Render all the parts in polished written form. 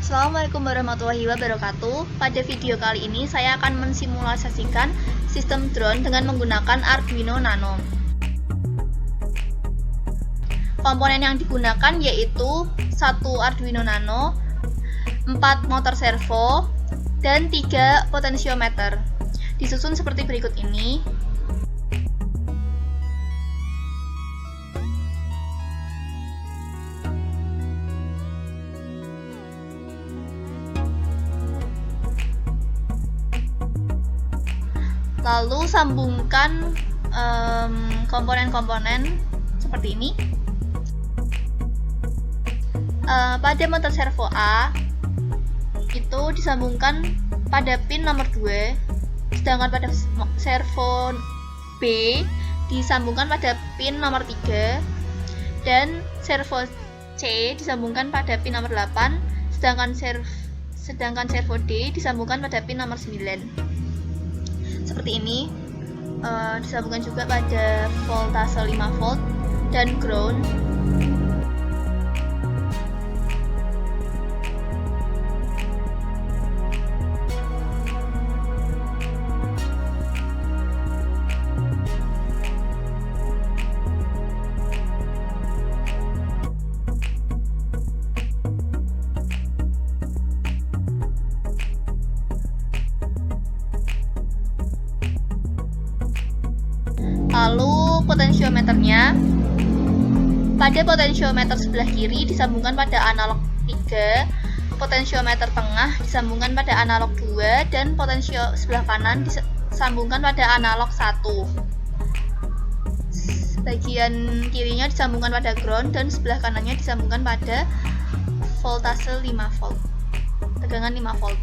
Assalamualaikum warahmatullahi wabarakatuh. Pada video kali ini saya akan mensimulasikan sistem drone dengan menggunakan Arduino Nano. Komponen yang digunakan yaitu 1 Arduino Nano, 4 motor servo, dan 3 potensiometer. Disusun seperti berikut ini. Lalu sambungkan komponen-komponen seperti ini. Pada motor servo A itu disambungkan pada pin nomor 2, sedangkan pada servo B disambungkan pada pin nomor 3, dan servo C disambungkan pada pin nomor 8, sedangkan servo D disambungkan pada pin nomor 9. Seperti ini. Disambungkan juga pada voltase 5 volt dan ground. Lalu potensiometernya, pada potensiometer sebelah kiri disambungkan pada analog 3, potensiometer tengah disambungkan pada analog 2, dan potensio sebelah kanan disambungkan pada analog 1. Bagian kirinya disambungkan pada ground dan sebelah kanannya disambungkan pada voltase 5 volt, tegangan 5 volt.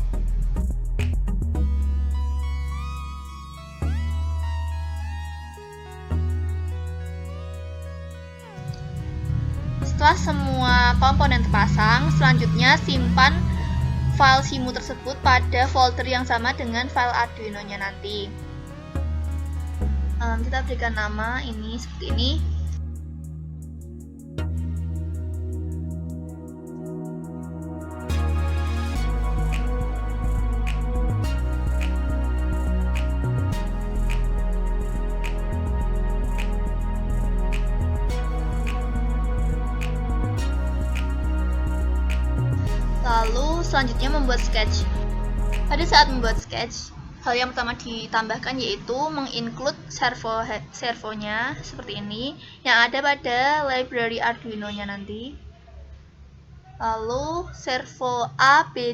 Setelah semua komponen terpasang, selanjutnya simpan file simu tersebut pada folder yang sama dengan file Arduino-nya nanti. Kita berikan nama ini seperti ini. Lalu selanjutnya membuat sketch. Pada saat membuat sketch, hal yang pertama ditambahkan yaitu menginclude servonya seperti ini yang ada pada library Arduino-nya nanti. Lalu servo A, B,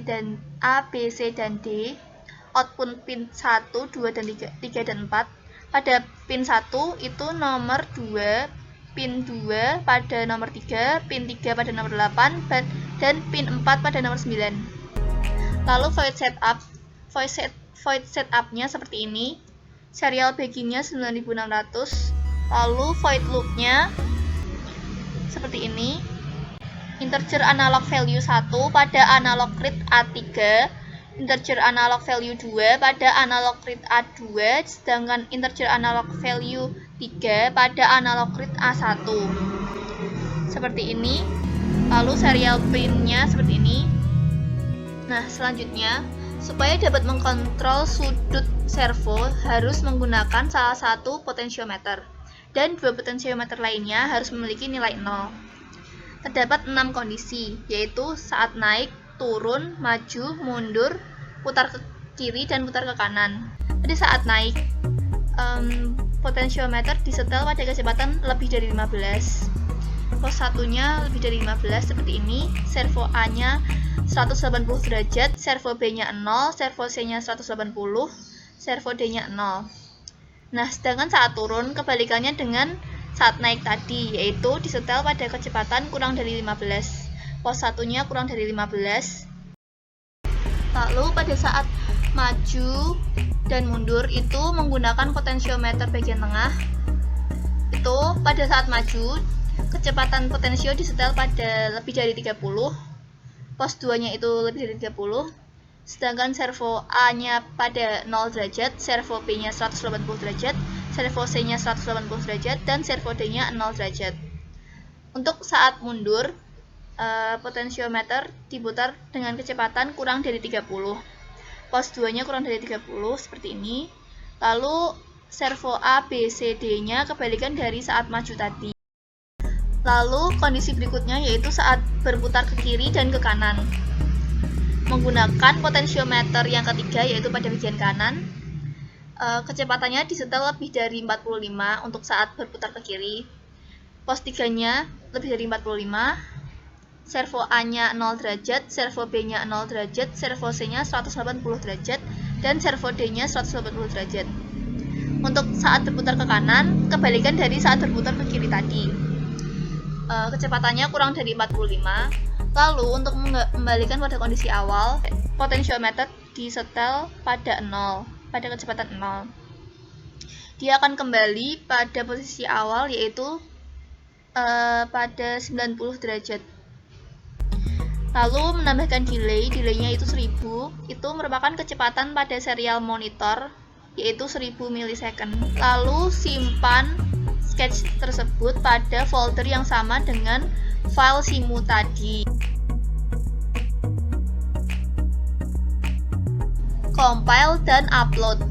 C, dan D, output pin 1, 2, dan 3 dan 4. Pada pin 1 itu nomor 2, pin 2 pada nomor 3, pin 3 pada nomor 8, dan pin 4 pada nomor 9. Lalu void setupnya seperti ini. Serial beginnya 9600. Lalu void loopnya seperti ini. Integer analog value 1 pada analog read A3, integer analog value 2 pada analog read A2, sedangkan integer analog value 3 pada analog read A1. Seperti ini. Lalu serial pinnya seperti ini. Nah, selanjutnya, supaya dapat mengkontrol sudut servo harus menggunakan salah satu potensiometer, dan 2 potensiometer lainnya harus memiliki nilai 0. Terdapat 6 kondisi, yaitu saat naik, turun, maju, mundur, putar ke kiri, dan putar ke kanan. Pada saat naik, potensiometer disetel pada kecepatan lebih dari 15. Pos satunya lebih dari 15 seperti ini. Servo A-nya 180 derajat, servo B-nya 0, servo C-nya 180, servo D-nya 0. Nah, sedangkan saat turun kebalikannya dengan saat naik tadi, yaitu disetel pada kecepatan kurang dari 15. Pos satunya kurang dari 15. Lalu pada saat maju dan mundur itu menggunakan potensiometer bagian tengah. Itu pada saat maju kecepatan potensio disetel pada lebih dari 30. Pos 2-nya itu lebih dari 30. Sedangkan servo A-nya pada 0 derajat, servo B-nya 180 derajat, servo C-nya 180 derajat, dan servo D-nya 0 derajat. Untuk saat mundur, Potentiometer diputar dengan kecepatan kurang dari 30. Pos 2-nya kurang dari 30 seperti ini. Lalu servo A, B, C, D-nya kebalikan dari saat maju tadi. Lalu kondisi berikutnya yaitu saat berputar ke kiri dan ke kanan. Menggunakan potentiometer yang ketiga yaitu pada bagian kanan, kecepatannya disetel lebih dari 45 untuk saat berputar ke kiri. Pos 3-nya lebih dari 45. Servo A-nya 0 derajat, servo B-nya 0 derajat, servo C-nya 180 derajat, dan servo D-nya 180 derajat. Untuk saat berputar ke kanan, kebalikan dari saat berputar ke kiri tadi. Kecepatannya kurang dari 45. Lalu untuk mengembalikan pada kondisi awal, potentiometer disetel pada 0, pada kecepatan 0. Dia akan kembali pada posisi awal yaitu pada 90 derajat. Lalu menambahkan delay-nya itu 1000, itu merupakan kecepatan pada serial monitor yaitu 1000 milisecond. Lalu simpan sketch tersebut pada folder yang sama dengan file simu tadi. Compile dan upload.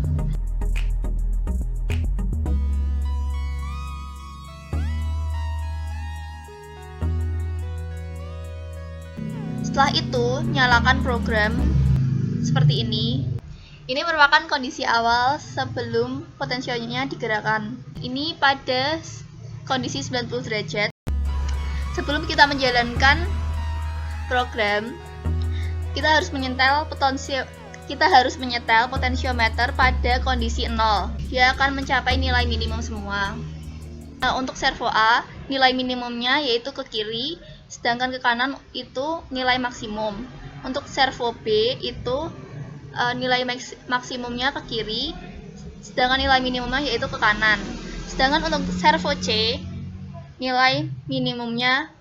Setelah itu, nyalakan program seperti ini. Ini merupakan kondisi awal sebelum potensionya digerakkan. Ini pada kondisi 90 derajat. Sebelum kita menjalankan program, kita harus menyetel potentiometer pada kondisi 0. Dia akan mencapai nilai minimum semua. Nah, untuk servo A, nilai minimumnya yaitu ke kiri, sedangkan ke kanan itu nilai maksimum. Untuk servo B itu nilai maksimumnya ke kiri, sedangkan nilai minimumnya yaitu ke kanan. Sedangkan untuk servo C, nilai minimumnya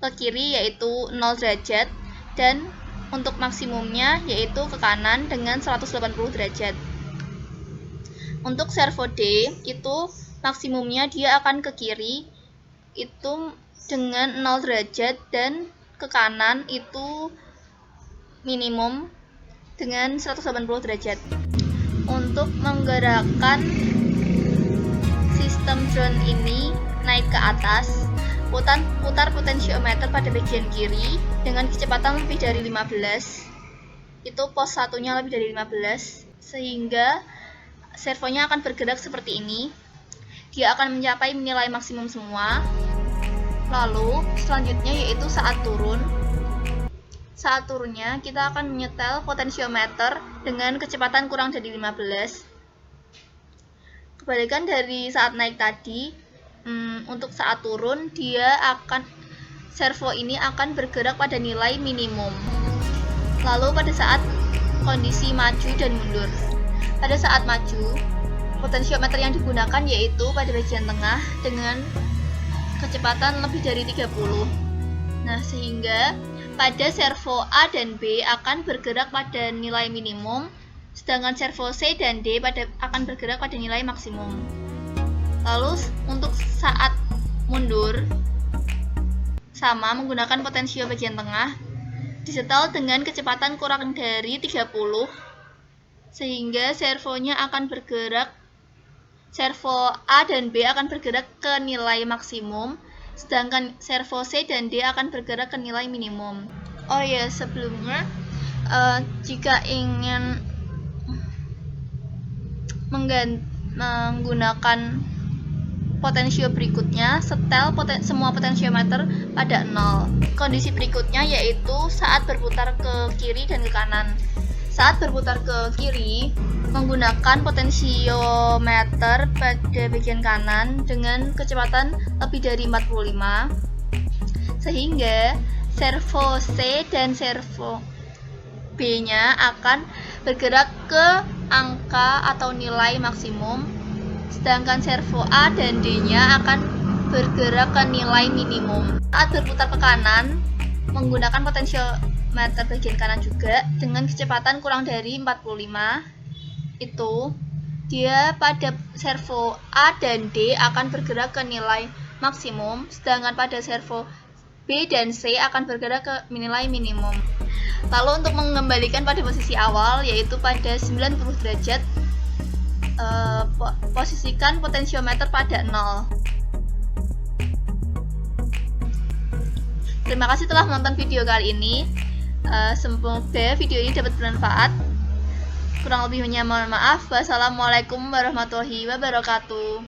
ke kiri yaitu 0 derajat, dan untuk maksimumnya yaitu ke kanan dengan 180 derajat. Untuk servo D itu maksimumnya dia akan ke kiri itu dengan 0 derajat, dan ke kanan itu minimum dengan 180 derajat. Untuk menggerakkan sistem drone ini naik ke atas, putar potentiometer pada bagian kiri dengan kecepatan lebih dari 15. Itu pos satunya lebih dari 15, sehingga servonya akan bergerak seperti ini. Dia akan mencapai nilai maksimum semua. Lalu selanjutnya yaitu saat turun. Saat turunnya kita akan menyetel potentiometer dengan kecepatan kurang dari 15. Kebalikan dari saat naik tadi, untuk saat turun servo ini akan bergerak pada nilai minimum. Lalu pada saat kondisi maju dan mundur. Pada saat maju, potentiometer yang digunakan yaitu pada bagian tengah dengan kecepatan lebih dari 30. Nah, sehingga pada servo A dan B akan bergerak pada nilai minimum, sedangkan servo C dan D akan bergerak pada nilai maksimum. Lalu untuk saat mundur, sama menggunakan potensio bagian tengah, disetel dengan kecepatan kurang dari 30, sehingga servonya akan bergerak, servo A dan B akan bergerak ke nilai maksimum, sedangkan servo C dan D akan bergerak ke nilai minimum. Oh ya, sebelumnya jika ingin menggunakan potensio berikutnya, setel semua potentiometer pada 0. Kondisi berikutnya yaitu saat berputar ke kiri dan ke kanan. Saat berputar ke kiri, menggunakan potentiometer pada bagian kanan dengan kecepatan lebih dari 45, sehingga servo C dan servo B-nya akan bergerak ke angka atau nilai maksimum, sedangkan servo A dan D-nya akan bergerak ke nilai minimum. Saat berputar ke kanan, menggunakan potentiometer bagian kanan juga dengan kecepatan kurang dari 45, itu dia pada servo A dan D akan bergerak ke nilai maksimum, sedangkan pada servo B dan C akan bergerak ke nilai minimum. Lalu untuk mengembalikan pada posisi awal, yaitu pada 90 derajat, posisikan potensiometer pada 0. Terima kasih telah menonton video kali ini. Semoga video ini dapat bermanfaat. Kurang lebihnya mohon maaf. Wassalamualaikum warahmatullahi wabarakatuh.